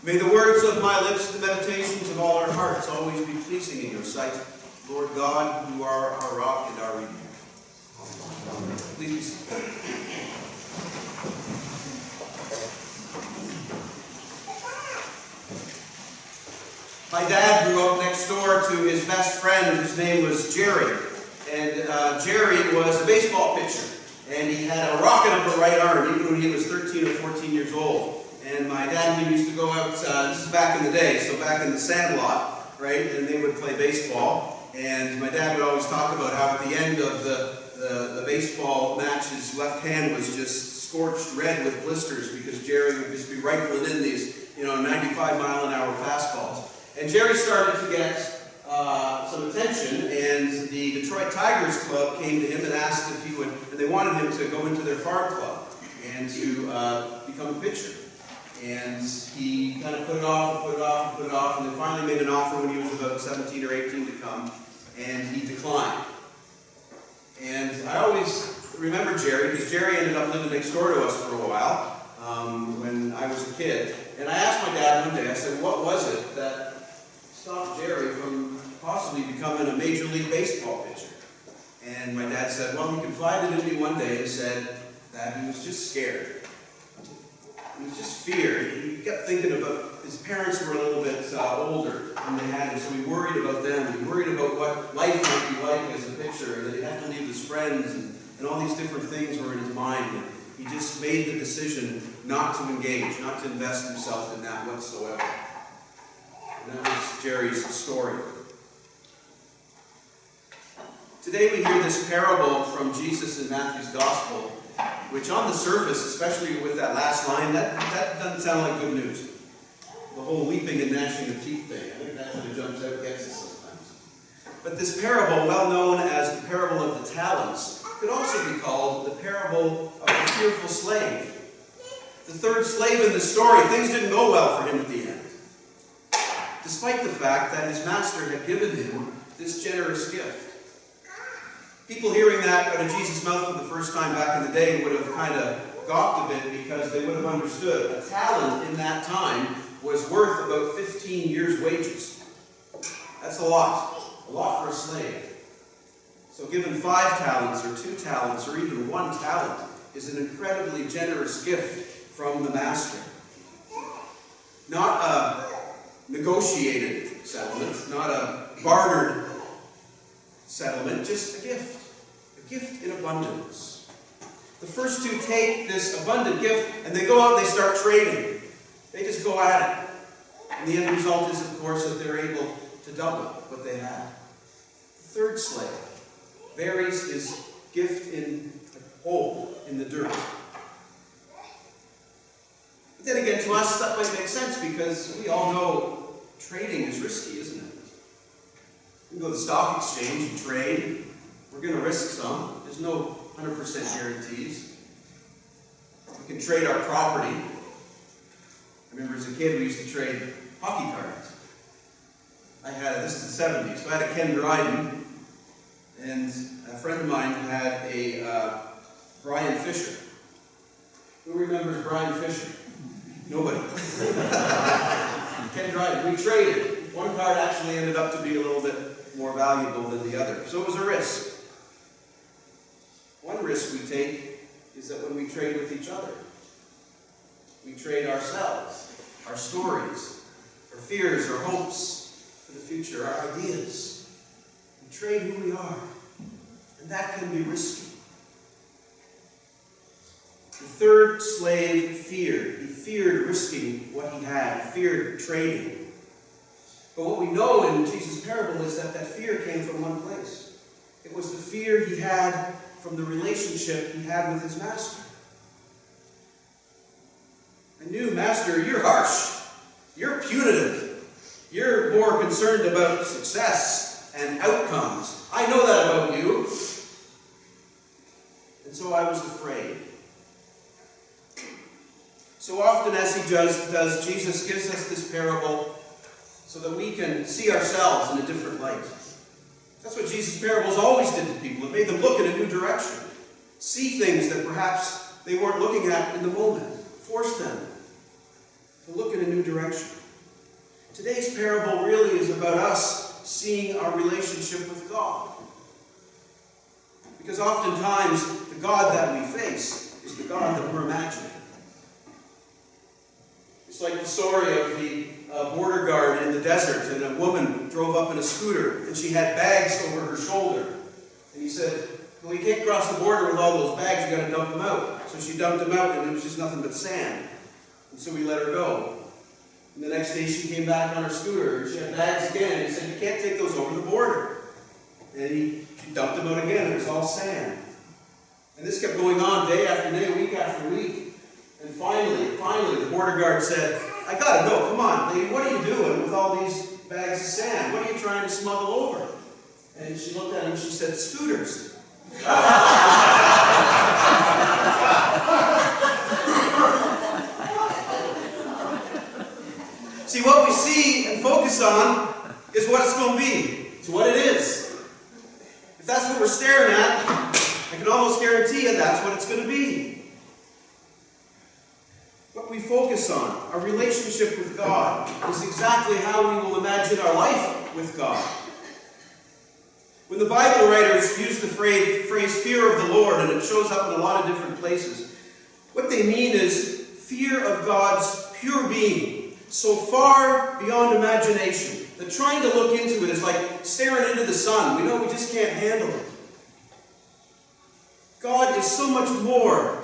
May the words of my lips and the meditations of all our hearts always be pleasing in your sight. Lord God, you are our rock and our redeemer. Please be seated. My dad grew up next door to his best friend, whose name was Jerry. And Jerry was a baseball pitcher. And he had a rocket of a right arm, even when he was 13 or 14 years old. And my dad and he used to go out, this is back in the day, so back in the sandlot, right? And they would play baseball. And my dad would always talk about how at the end of the baseball match, his left hand was just scorched red with blisters because Jerry would just be rifling in these, 95-mile-an-hour fastballs. And Jerry started to get some attention, and the Detroit Tigers Club came to him and asked if he would, and they wanted him to go into their farm club and to become a pitcher. And he kind of put it off and put it off and put it off, and they finally made an offer when he was about 17 or 18 to come, and he declined. And I always remember Jerry, because Jerry ended up living next door to us for a while when I was a kid. And I asked my dad one day, I said, what was it that stopped Jerry from possibly becoming a Major League Baseball pitcher? And my dad said, well, he confided in me one day and said that he was just scared. It was just fear. He kept thinking about his parents were a little bit older than they had him, so he worried about them. He worried about what life might be like as a pitcher, and that he'd have to leave his friends, and all these different things were in his mind. And he just made the decision not to engage, not to invest himself in that whatsoever. And that was Jerry's story. Today we hear this parable from Jesus in Matthew's Gospel, which on the surface, especially with that last line, that doesn't sound like good news. The whole weeping and gnashing of teeth thing, I think that kind of jumps out and gets us sometimes. But this parable, well known as the parable of the talents, could also be called the parable of the fearful slave. The third slave in the story, things didn't go well for him at the end. Despite the fact that his master had given him this generous gift. People hearing that out of Jesus' mouth for the first time back in the day would have kind of gawked a bit because they would have understood. A talent in that time was worth about 15 years' wages. That's a lot for a slave. So given 5 talents or 2 talents or even 1 talent is an incredibly generous gift from the master. Not a negotiated settlement, not a bartered settlement, just a gift in abundance. The first 2 take this abundant gift and they go out and they start trading. They just go at it. And the end result is, of course, that they're able to double what they had. The third slave buries his gift in a hole in the dirt. But then again, to us, that might make sense because we all know trading is risky, isn't it? We go to the stock exchange and trade. We're going to risk some. There's no 100% guarantees. We can trade our property. I remember as a kid we used to trade hockey cards. This is the 70s, so I had a Ken Dryden, and a friend of mine had a Brian Fisher. Who remembers Brian Fisher? Nobody. Ken Dryden. We traded. One card actually ended up to be a little bit more valuable than the other. So it was a risk. One risk we take is that when we trade with each other, we trade ourselves, our stories, our fears, our hopes for the future, our ideas. We trade who we are, and that can be risky. The third slave feared. He feared risking what he had. He feared trading. But what we know in Jesus' parable is that that fear came from one place. It was the fear he had from the relationship he had with his master. I knew, Master, you're harsh. You're punitive. You're more concerned about success and outcomes. I know that about you. And so I was afraid. So often as he does, Jesus gives us this parable so that we can see ourselves in a different light. That's what Jesus' parables always did to people. It made them look in a new direction. See things that perhaps they weren't looking at in the moment. Forced them to look in a new direction. Today's parable really is about us seeing our relationship with God. Because oftentimes, the God that we face is the God that we're imagining. It's like the story of the border guard in the desert, and a woman drove up in a scooter, and she had bags over her shoulder. And he said, well, you can't cross the border with all those bags, you got to dump them out. So she dumped them out, and it was just nothing but sand. And so we let her go. And the next day she came back on her scooter, and she had bags again, and he said, you can't take those over the border. And she dumped them out again, it was all sand. And this kept going on day after day, week after week. And finally, the border guard said, I gotta go, come on, lady, what are you doing with all these bags of sand? What are you trying to smuggle over? And she looked at him and she said, scooters. See, what we see and focus on is what it's going to be. It's what it is. If that's what we're staring at, I can almost guarantee you that's what it's going to be. What we focus on, our relationship with God, is exactly how we will imagine our life with God. When the Bible writers use the phrase fear of the Lord, and it shows up in a lot of different places, what they mean is fear of God's pure being, so far beyond imagination that trying to look into it is like staring into the sun. We know we just can't handle it. God is so much more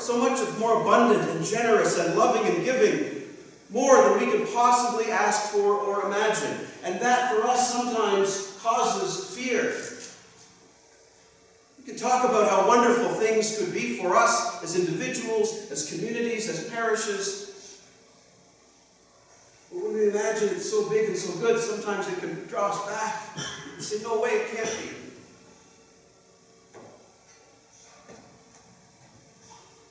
abundant and generous and loving and giving, more than we can possibly ask for or imagine. And that for us sometimes causes fear. We can talk about how wonderful things could be for us as individuals, as communities, as parishes. But when we imagine it's so big and so good, sometimes it can draw us back and say, no way, it can't be.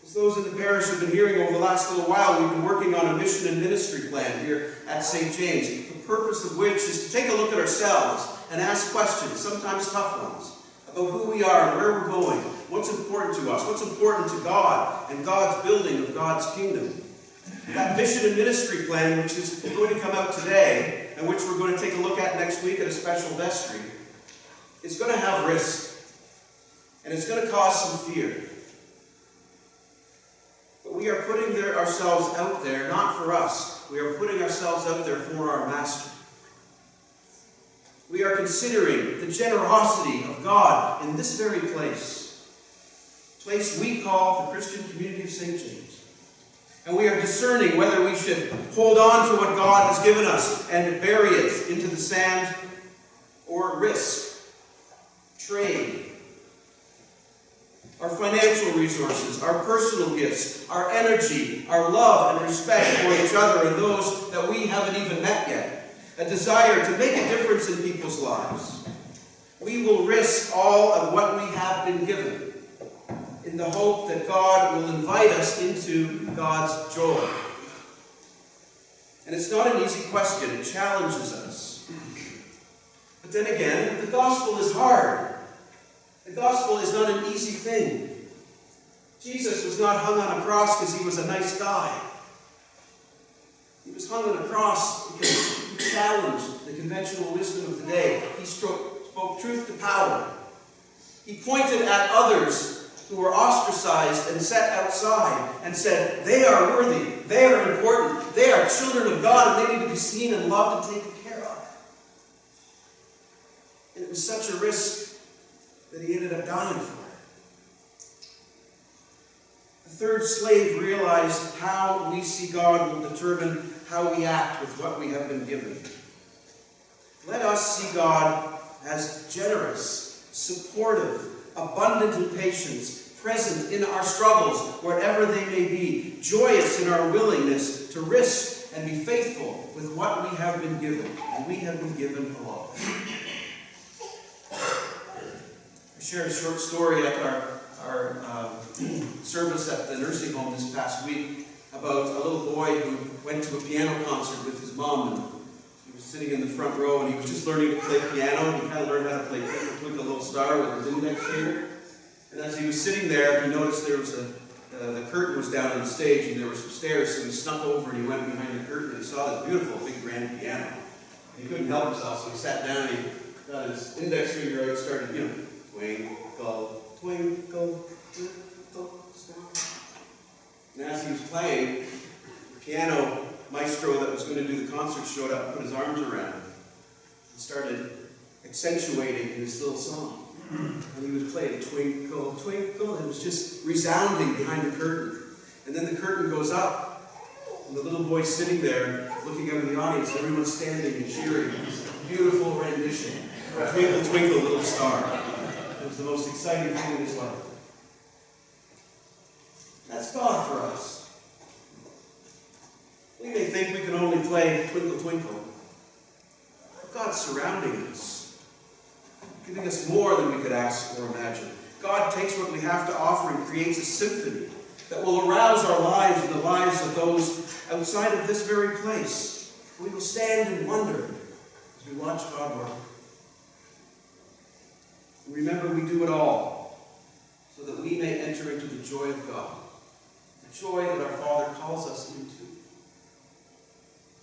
As those in the parish have been hearing over the last little while, we've been working on a mission and ministry plan here at St. James, the purpose of which is to take a look at ourselves and ask questions, sometimes tough ones, about who we are and where we're going, what's important to us, what's important to God and God's building of God's kingdom. That mission and ministry plan, which is going to come out today, and which we're going to take a look at next week at a special vestry, is going to have risk, and it's going to cause some fear. But we are putting ourselves out there, not for us. We are putting ourselves out there for our Master. We are considering the generosity of God in this very place we call the Christian community of St. James. And we are discerning whether we should hold on to what God has given us and bury it into the sand, or risk, trade, our financial resources, our personal gifts, our energy, our love and respect for each other and those that we haven't even met yet, a desire to make a difference in people's lives. We will risk all of what we have been given in the hope that God will invite us into God's joy. And it's not an easy question. It challenges us. But then again, the gospel is hard. The gospel is not an easy thing. Jesus was not hung on a cross because he was a nice guy. He was hung on a cross because he challenged the conventional wisdom of the day. He spoke truth to power. He pointed at others who were ostracized and set outside and said, they are worthy, they are important, they are children of God, and they need to be seen and loved and taken care of. And it was such a risk that he ended up dying for it. The third slave realized how we see God will determine how we act with what we have been given. Let us see God as generous, supportive, abundant in patience, present in our struggles, wherever they may be, joyous in our willingness to risk and be faithful with what we have been given, and we have been given a lot. I shared a short story at our service at the nursing home this past week about a little boy who went to a piano concert with his mom, and he was sitting in the front row and he was just learning to play piano. He kind of learned how to play Twinkle Little Star with his index finger. And as he was sitting there, he noticed there was a the curtain was down on the stage and there were some stairs, so he snuck over and he went behind the curtain and he saw this beautiful big grand piano. And he couldn't help himself, so he sat down and he got his index finger out and started, twinkle, twinkle, little star. And as he was playing, the piano maestro that was going to do the concert showed up and put his arms around him and started accentuating his little song. And he was playing Twinkle, Twinkle, and it was just resounding behind the curtain. And then the curtain goes up, and the little boy's sitting there looking out of the audience, and everyone's standing and cheering. This beautiful rendition of Twinkle, Twinkle, Little Star. It was the most exciting thing in his life. That's God for us. We may think we can only play Twinkle, Twinkle, but God's surrounding us, giving us more than we could ask or imagine. God takes what we have to offer and creates a symphony that will arouse our lives and the lives of those outside of this very place. We will stand and wonder as we watch God work. And remember, we do it all so that we may enter into the joy of God, the joy that our Father calls us into,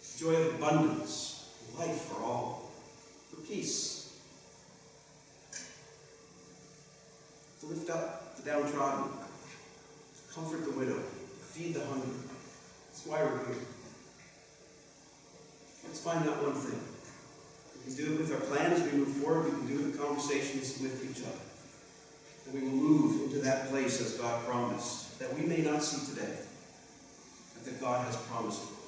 the joy of abundance, life for all, for peace, to lift up the downtrodden, to comfort the widow, to feed the hungry. That's why we're here. Let's find that one thing. We can do it with our plans as we move forward. We can do it in conversations with each other. And we will move into that place as God promised, that we may not see today, but that God has promised for us.